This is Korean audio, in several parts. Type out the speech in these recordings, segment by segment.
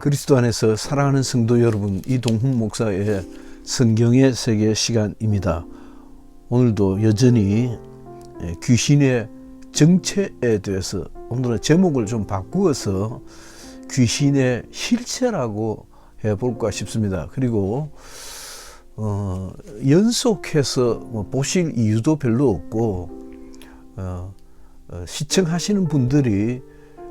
그리스도 안에서 사랑하는 성도 여러분, 이동훈 목사의 성경의 세계 시간입니다. 오늘도 여전히 귀신의 정체에 대해서 오늘은 제목을 좀 바꾸어서 귀신의 실체라고 해볼까 싶습니다. 그리고 연속해서 보실 이유도 별로 없고 시청하시는 분들이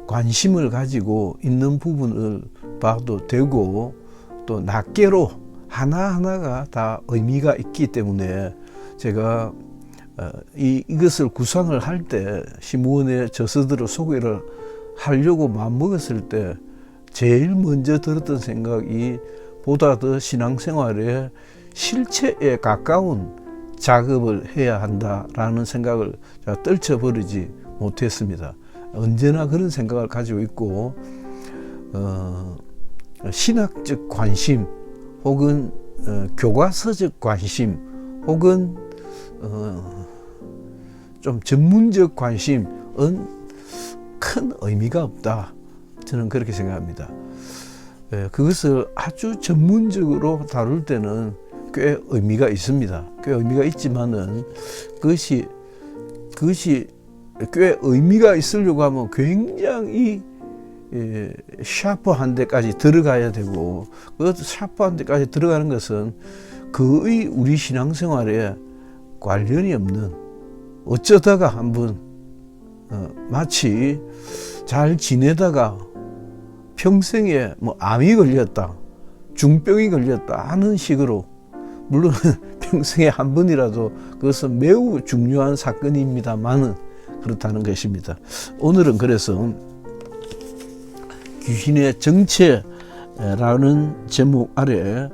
관심을 가지고 있는 부분을 봐도 되고 또 낱개로 하나하나가 다 의미가 있기 때문에 제가 이것을 구상을 할 때 시므온의 저서들을 소개를 하려고 마음먹었을 때 제일 먼저 들었던 생각이 보다 더 신앙생활의 실체에 가까운 작업을 해야 한다라는 생각을 제가 떨쳐버리지 못했습니다. 언제나 그런 생각을 가지고 있고 신학적 관심 혹은 교과서적 관심 혹은 좀 전문적 관심은 큰 의미가 없다. 저는 그렇게 생각합니다. 그것을 아주 전문적으로 다룰 때는 꽤 의미가 있습니다. 꽤 의미가 있지만은 그것이 꽤 의미가 있으려고 하면 굉장히 샤프한 데까지 들어가야 되고, 그 샤프한 데까지 들어가는 것은 거의 우리 신앙생활에 관련이 없는, 어쩌다가 한번 마치 잘 지내다가 평생에 암이 걸렸다, 중병이 걸렸다 하는 식으로, 물론 평생에 한 번이라도 그것은 매우 중요한 사건입니다만은 그렇다는 것입니다. 오늘은 그래서 귀신의 정체라는 제목 아래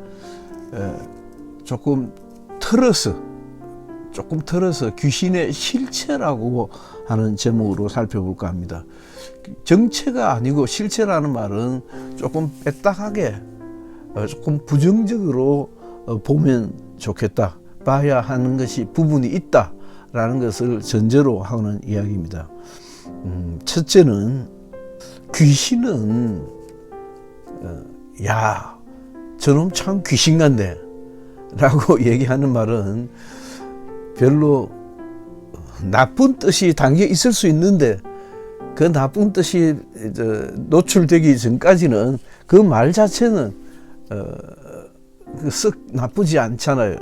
조금 틀어서 귀신의 실체라고 하는 제목으로 살펴볼까 합니다. 정체가 아니고 실체라는 말은 조금 뺐다하게 조금 부정적으로 보면 좋겠다, 봐야 하는 것이 부분이 있다라는 것을 전제로 하는 이야기입니다. 첫째는 귀신은 야, 저놈 참 귀신 같네 라고 얘기하는 말은 별로 나쁜 뜻이 담겨 있을 수 있는데, 그 나쁜 뜻이 노출되기 전까지는 그 말 자체는 썩 나쁘지 않잖아요.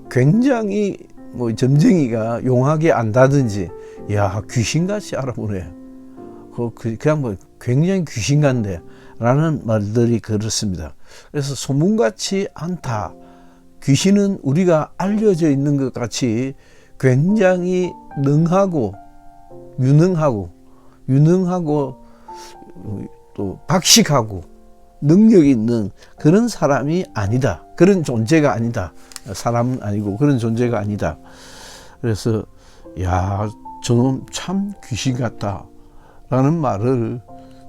굉장히 점쟁이가 용하게 안다든지, 야, 귀신같이 알아보네, 그냥 굉장히 귀신 같네 라는 말들이 그렇습니다. 그래서 소문같이 않다. 귀신은 우리가 알려져 있는 것 같이 굉장히 능하고 유능하고 또 박식하고 능력 있는 그런 사람이 아니다. 그런 존재가 아니다. 사람은 아니고 그런 존재가 아니다. 그래서 야, 저놈 참 귀신 같다 라는 말을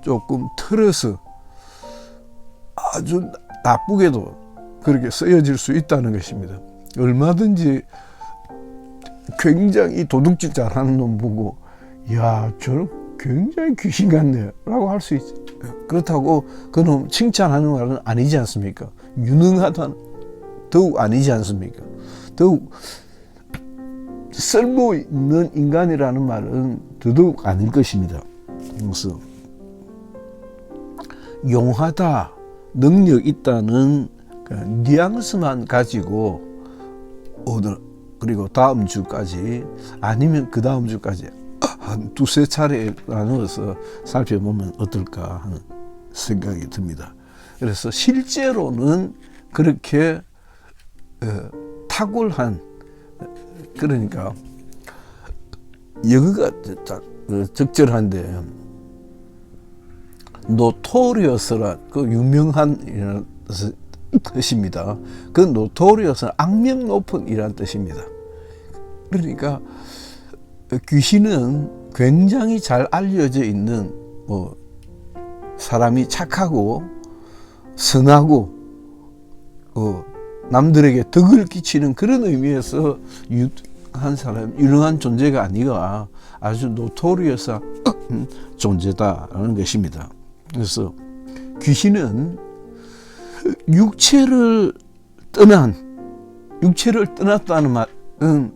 조금 틀어서 아주 나쁘게도 그렇게 쓰여질 수 있다는 것입니다. 얼마든지 굉장히 도둑질 잘하는 놈 보고, 야, 저놈 굉장히 귀신 같네 라고 할 수 있어요. 그렇다고 그놈 칭찬하는 말은 아니지 않습니까? 유능하다는 더욱 아니지 않습니까? 더욱 쓸모있는 인간이라는 말은 더더욱 아닐 것입니다. 그래서 용하다, 능력 있다는 뉘앙스만 가지고 오늘, 그리고 다음 주까지, 아니면 그 다음 주까지 한 두세 차례 나누어서 살펴보면 어떨까 하는 생각이 듭니다. 그래서 실제로는 그렇게 탁월한, 그러니까 영어가 적절한데 노토리어스라 그 유명한 뜻입니다. 그 노토리어스는 악명 높은 이란 뜻입니다. 그러니까 귀신은 굉장히 잘 알려져 있는 사람이 착하고 선하고 남들에게 덕을 끼치는 그런 의미에서 한 사람, 유능한 존재가 아니라 아주 노토리어스한 존재다라는 것입니다. 그래서 귀신은 육체를 떠났다는 말은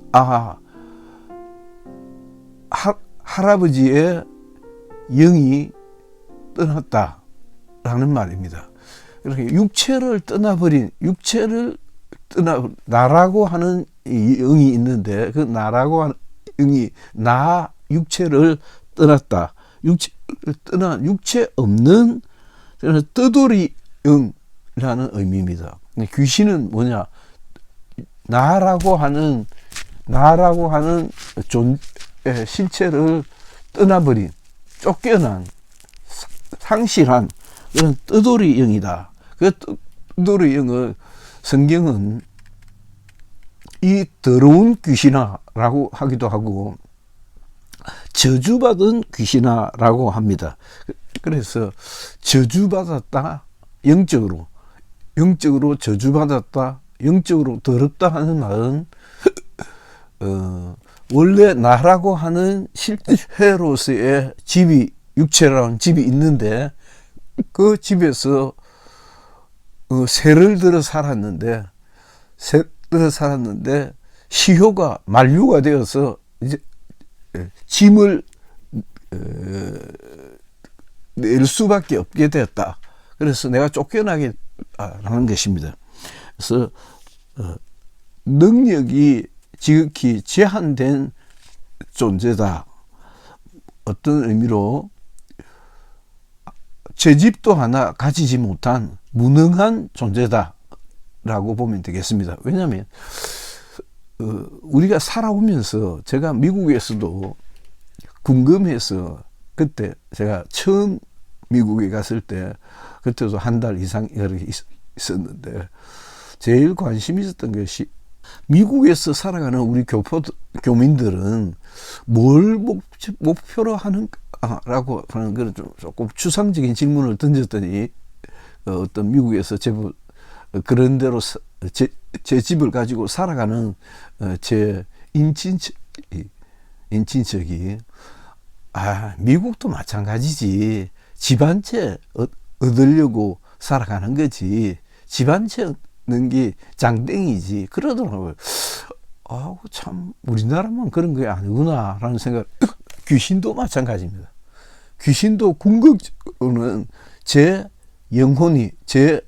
할아버지의 영이 떠났다라는 말입니다. 그렇게 육체를 떠나버린, 나라고 하는 영이 있는데, 그 나라고 하는 영이 나 육체를 떠났다. 육체를 떠난 육체 없는 떠돌이 영이라는 의미입니다. 귀신은 뭐냐? 나라고 하는 실체를 떠나버린, 쫓겨난, 상실한 그런 떠돌이 영이다. 그 떠돌이 영을 성경은 이 더러운 귀신아라고 하기도 하고 저주받은 귀신아라고 합니다. 그래서 저주받았다, 영적으로 저주받았다, 영적으로 더럽다 하는 말은 원래 나라고 하는 실체로서의 집이, 육체라는 집이 있는데 그 집에서 새를 들어 살았는데 시효가 만류가 되어서 이제 짐을 낼 수밖에 없게 되었다. 그래서 내가 쫓겨나게 하는 것입니다. 그래서 능력이 지극히 제한된 존재다. 어떤 의미로 죄집도 하나 가지지 못한 무능한 존재다라고 보면 되겠습니다. 왜냐하면 우리가 살아오면서 제가 미국에서도 궁금해서, 그때 제가 처음 미국에 갔을 때 그때도 한 달 이상 이렇게 있었는데 제일 관심 있었던 것이 미국에서 살아가는 우리 교민들은 뭘 목표로 하는가라고 하는 그런 조금 추상적인 질문을 던졌더니 어떤 미국에서 제법 그런 대로 제 집을 가지고 살아가는 제 인친척이 미국도 마찬가지지, 집 한 채 얻으려고 살아가는 거지, 집 한 채 얻는 게 장땡이지 그러더라고요. 참 우리나라만 그런 게 아니구나 라는 생각. 귀신도 마찬가지입니다. 귀신도 궁극적으로는 제 영혼이 제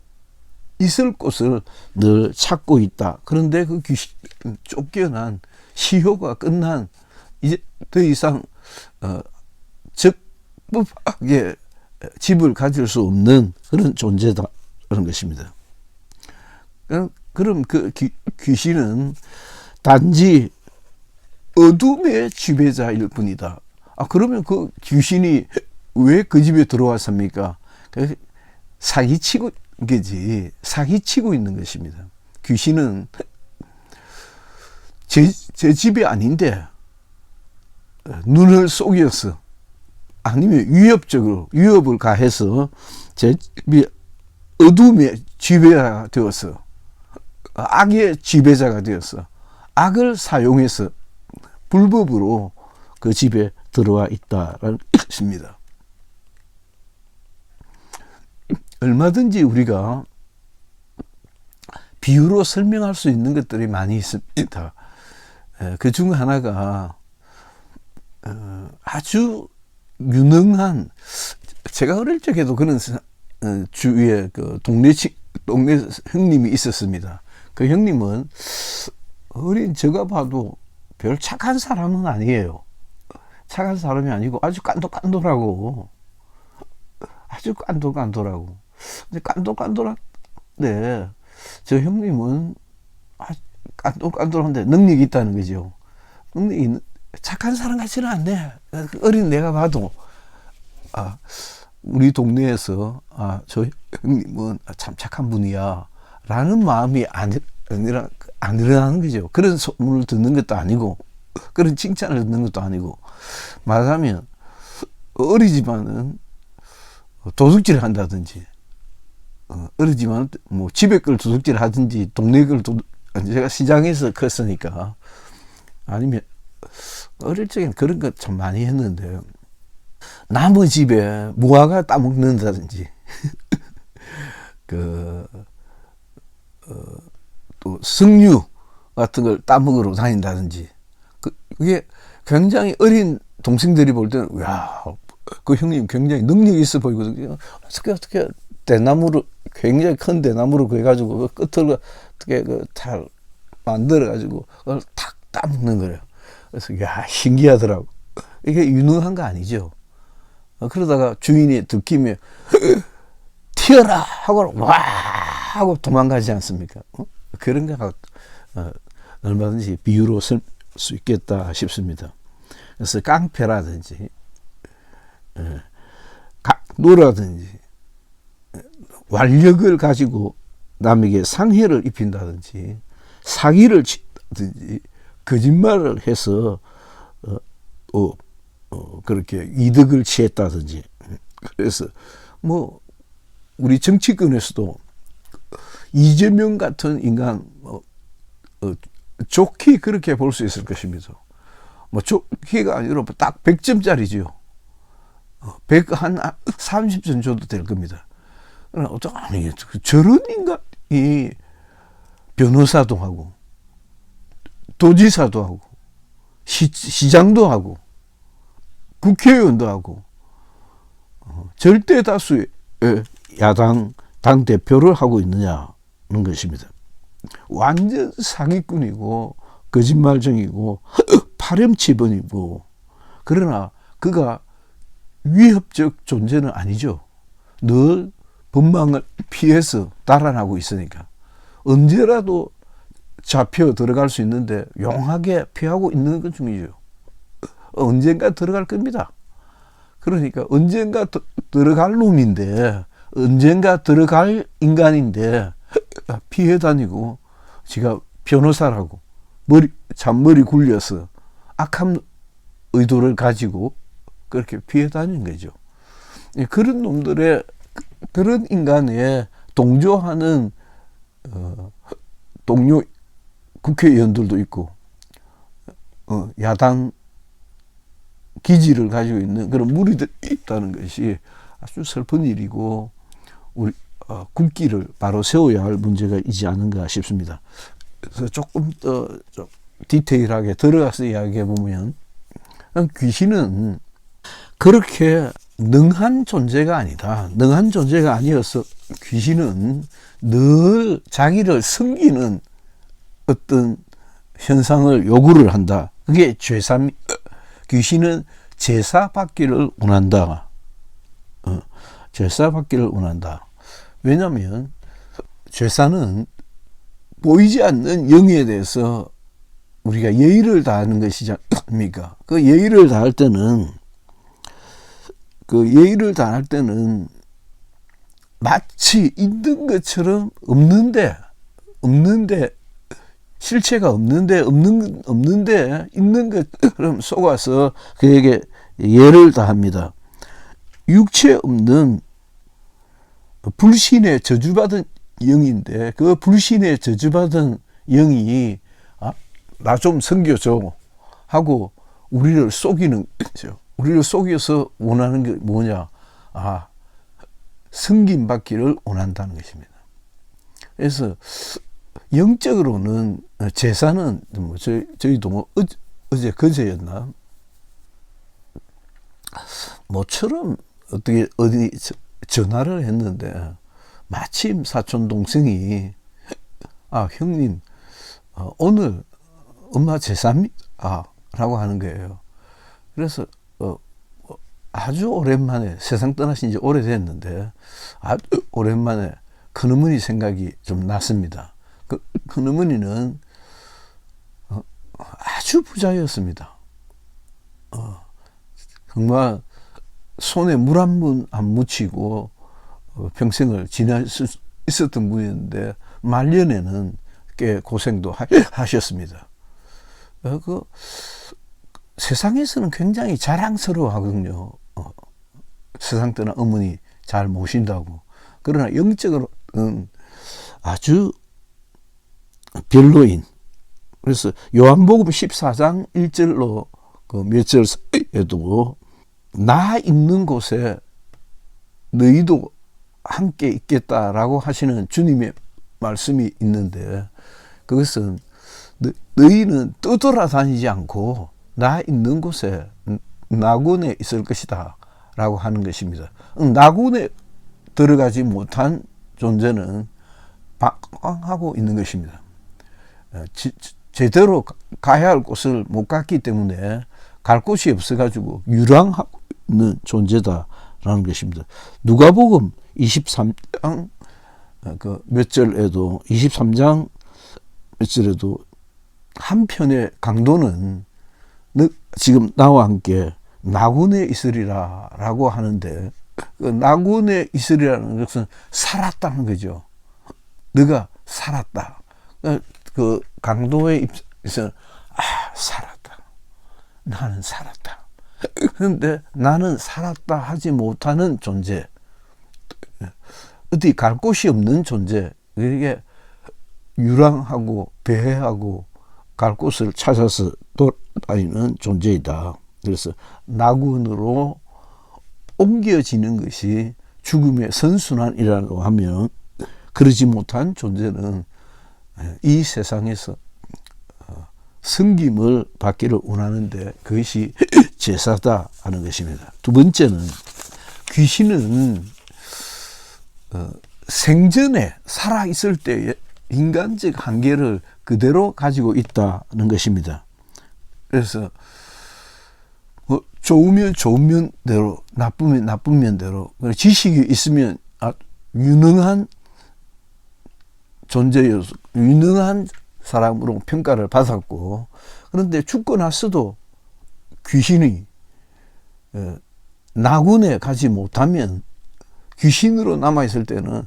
있을 곳을 늘 찾고 있다. 그런데 그 귀신 쫓겨난, 시효가 끝난, 이제 더 이상 적법하게 집을 가질 수 없는 그런 존재다라는 것입니다. 그럼 그 귀신은 단지 어둠의 지배자일 뿐이다. 그러면 그 귀신이 왜 그 집에 들어왔습니까? 사기치고 있는 것입니다. 귀신은 제 집이 아닌데 눈을 속여서, 아니면 위협을 가해서 제 집이 어둠의 지배자가 되어서, 악의 지배자가 되어서 악을 사용해서 불법으로 그 집에 들어와 있다라는 것입니다. 얼마든지 우리가 비유로 설명할 수 있는 것들이 많이 있습니다. 그 중 하나가 아주 유능한, 제가 어릴 적에도 그런 주위에 그 동네 형님이 있었습니다. 그 형님은 어린 제가 봐도 별 착한 사람은 아니에요. 착한 사람이 아니고 아주 깐돌깐돌하고, 근데 깐돌깐돌한데 저 형님은 깐돌깐돌한데 능력이 있다는 거죠. 능력이 착한 사람 같지는 않네. 어린 내가 봐도 우리 동네에서 저 형님은 참 착한 분이야 라는 마음이 안 일어나는 거죠. 그런 소문을 듣는 것도 아니고 그런 칭찬을 듣는 것도 아니고, 말하자면 어리지만은 도둑질을 한다든지, 어리지만 뭐 집에 걸 도둑질 하든지, 동네 걸 제가 시장에서 컸으니까, 아니면 어릴 적엔 그런 것 참 많이 했는데, 남의 집에 무화과 따먹는다든지 또 석류 같은 걸 따먹으러 다닌다든지, 그게 굉장히 어린 동생들이 볼 때는, 야, 그 형님 굉장히 능력이 있어 보이거든요. 어떻게 대나무로, 굉장히 큰 대나무로 그래가지고 그 끝을 어떻게 잘 만들어가지고 그걸 탁 따먹는 거예요. 그래서 야, 신기하더라고. 이게 유능한 거 아니죠. 그러다가 주인이 들키면 튀어라 하고 와 하고 도망가지 않습니까? 그런 거 얼마든지 비유로 쓸 수 있겠다 싶습니다. 그래서 깡패라든지 노라든지 완력을 가지고 남에게 상해를 입힌다든지 사기를 치든지 거짓말을 해서 그렇게 이득을 취했다든지, 그래서 뭐 우리 정치권에서도 이재명 같은 인간 좋게 그렇게 볼 수 있을 것입니다. 뭐 좋게가 아니라 딱 100점짜리죠. 100 한 30점 줘도 될 겁니다. 아니, 저런 인간이 변호사도 하고 도지사도 하고 시장도 하고 국회의원도 하고 절대 다수의 야당 당대표를 하고 있느냐는 것입니다. 완전 사기꾼이고 거짓말쟁이고 파렴치번이고, 그러나 그가 위협적 존재는 아니죠. 늘 법망을 피해서 달아나고 있으니까 언제라도 잡혀 들어갈 수 있는데 용하게 피하고 있는 것 중이죠. 언젠가 들어갈 겁니다. 그러니까 언젠가 들어갈 놈인데, 언젠가 들어갈 인간인데 피해 다니고 지가 변호사라고 잔머리 굴려서 악한 의도를 가지고 그렇게 피해 다니는 거죠. 그런 놈들의, 그런 인간에 동조하는 동료 국회의원들도 있고 야당 기지를 가지고 있는 그런 무리들이 있다는 것이 아주 슬픈 일이고, 우리 국기를 바로 세워야 할 문제가 있지 않은가 싶습니다. 그래서 조금 더 좀 디테일하게 들어가서 이야기해 보면, 귀신은 그렇게 능한 존재가 아니다. 능한 존재가 아니어서 귀신은 늘 자기를 섬기는 어떤 현상을 요구를 한다. 그게 귀신은 제사 받기를 원한다. 제사 받기를 원한다. 왜냐하면 제사는 보이지 않는 영에 대해서 우리가 예의를 다하는 것이지 않습니까? 그 예의를 다할 때는 마치 있는 것처럼 없는데 실체가 없는데 있는 것처럼 속아서 그에게 예를 다합니다. 육체 없는 불신에 저주받은 영인데, 그 불신에 저주받은 영이 나 좀 섬겨줘 하고 우리를 속이는 거죠. 우리를 속여서 원하는 게 뭐냐? 섬김받기를 원한다는 것입니다. 그래서 영적으로는 제사는 뭐 저희도 뭐 어제 그제였나 모처럼 어디 전화를 했는데 마침 사촌 동생이 형님 오늘 엄마 제사입니다 라고 하는 거예요. 그래서 아주 오랜만에, 세상 떠나신 지 오래됐는데 아주 오랜만에 큰어머니 생각이 좀 났습니다. 큰어머니는 아주 부자였습니다. 정말 손에 물 한 번 안 묻히고 평생을 지낼 수 있었던 분이었는데 말년에는 꽤 고생도 하셨습니다. 세상에서는 굉장히 자랑스러워하거든요. 세상 떠난 어머니 잘 모신다고. 그러나 영적으로는 아주 별로인. 그래서 요한복음 14장 1절로 그 몇 절에도 나 있는 곳에 너희도 함께 있겠다라고 하시는 주님의 말씀이 있는데, 그것은 너희는 떠돌아다니지 않고 나 있는 곳에 낙원에 있을 것이다 라고 하는 것입니다. 낙원에 들어가지 못한 존재는 방황하고 있는 것입니다. 제대로 가야 할 곳을 못 갔기 때문에 갈 곳이 없어가지고 유랑하고 있는 존재다라는 것입니다. 누가복음 23장 몇 절에도 23장 몇 절에도 한편의 강도는 지금 나와 함께 낙원에 있으리라 라고 하는데, 그 낙원에 있으리라는 것은 살았다는 거죠. 너가 살았다. 그 강도의 입장에서 살았다. 나는 살았다. 그런데 나는 살았다 하지 못하는 존재, 어디 갈 곳이 없는 존재, 이게 유랑하고 배회하고 갈 곳을 찾아서 돌아다니는 존재이다. 그래서 낙원으로 옮겨지는 것이 죽음의 선순환이라고 하면, 그러지 못한 존재는 이 세상에서 섬김을 받기를 원하는데 그것이 제사다 하는 것입니다. 두 번째는, 귀신은 생전에 살아있을 때의 인간적 한계를 그대로 가지고 있다는 것입니다. 그래서 좋으면 좋은 면대로, 나쁘면 나쁜 면대로, 지식이 있으면 유능한 존재여서 유능한 사람으로 평가를 받았고, 그런데 죽고 나서도 귀신이 낙원에 가지 못하면 귀신으로 남아있을 때는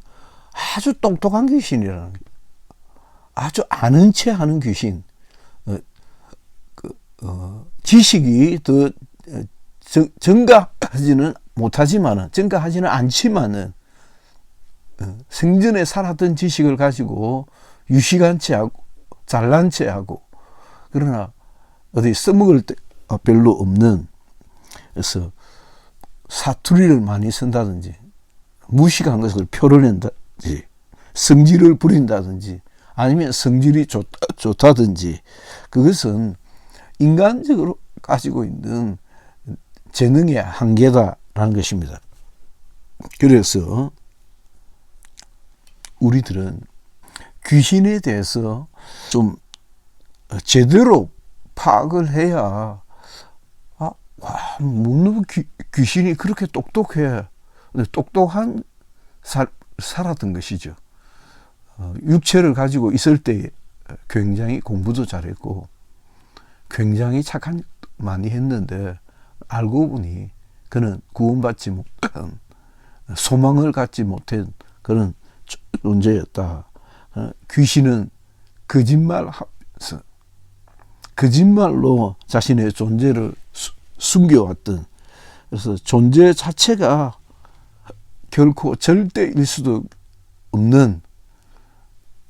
아주 똑똑한 귀신이라는 거예요. 아주 아는 체 하는 귀신. 지식이 더 증가하지는 못하지만은, 증가하지는 않지만은, 생전에 살았던 지식을 가지고 유식한 채 하고 잘난 채 하고, 그러나 어디 써먹을 데 별로 없는, 그래서 사투리를 많이 쓴다든지 무식한 것을 표현한다든지 성질을 부린다든지 아니면 성질이 좋다든지, 그것은 인간적으로 가지고 있는 재능의 한계다라는 것입니다. 그래서 우리들은 귀신에 대해서 좀 제대로 파악을 해야, 뭐 귀신이 그렇게 똑똑해. 똑똑한 살았던 것이죠. 육체를 가지고 있을 때 굉장히 공부도 잘했고 굉장히 착한 많이 했는데, 알고 보니 그는 구원받지 못한, 소망을 갖지 못한 그런 존재였다. 귀신은 거짓말로 자신의 존재를 숨겨왔던, 그래서 존재 자체가 결코 절대일 수도 없는,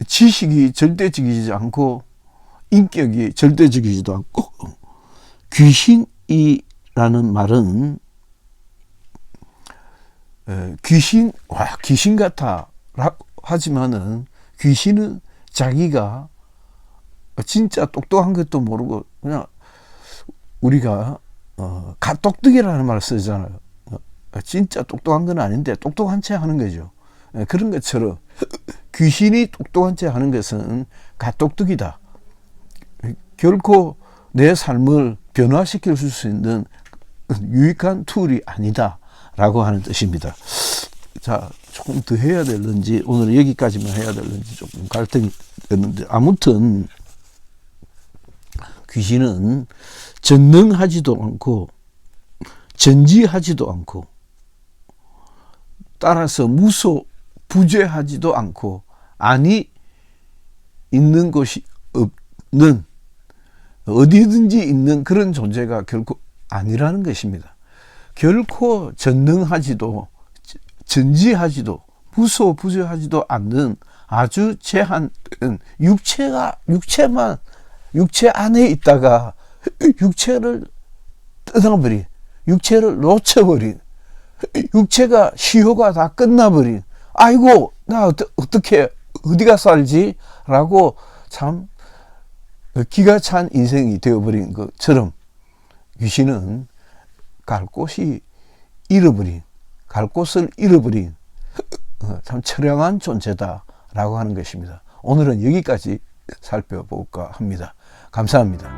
지식이 절대적이지 않고 인격이 절대적이지도 않고, 귀신이라는 말은 귀신 같아 하지만은, 귀신은 자기가 진짜 똑똑한 것도 모르고 그냥, 우리가 갓똑똑이라는 말을 쓰잖아요. 진짜 똑똑한 건 아닌데 똑똑한 채 하는 거죠. 그런 것처럼 귀신이 똑똑한 채 하는 것은 갓똑똑이다. 결코 내 삶을 변화시킬 수 있는 유익한 툴이 아니다 라고 하는 뜻입니다. 자, 조금 더 해야 될는지, 오늘 여기까지만 해야 될는지 조금 갈등이 됐는데, 아무튼 귀신은 전능하지도 않고 전지하지도 않고, 따라서 무소부재하지도 않고, 안이 있는 곳이 없는, 어디든지 있는 그런 존재가 결코 아니라는 것입니다. 결코 전능하지도 전지하지도 무소부재하지도 않는 아주 제한된 육체 안에 있다가 육체를 뜯어버린, 육체를 놓쳐버린, 육체가 시효가 다 끝나버린 아이고 나 어떻게 어디가 살지? 라고 참 기가 찬 인생이 되어버린 것처럼 귀신은 갈 곳을 잃어버린 참 처량한 존재다라고 하는 것입니다. 오늘은 여기까지 살펴볼까 합니다. 감사합니다.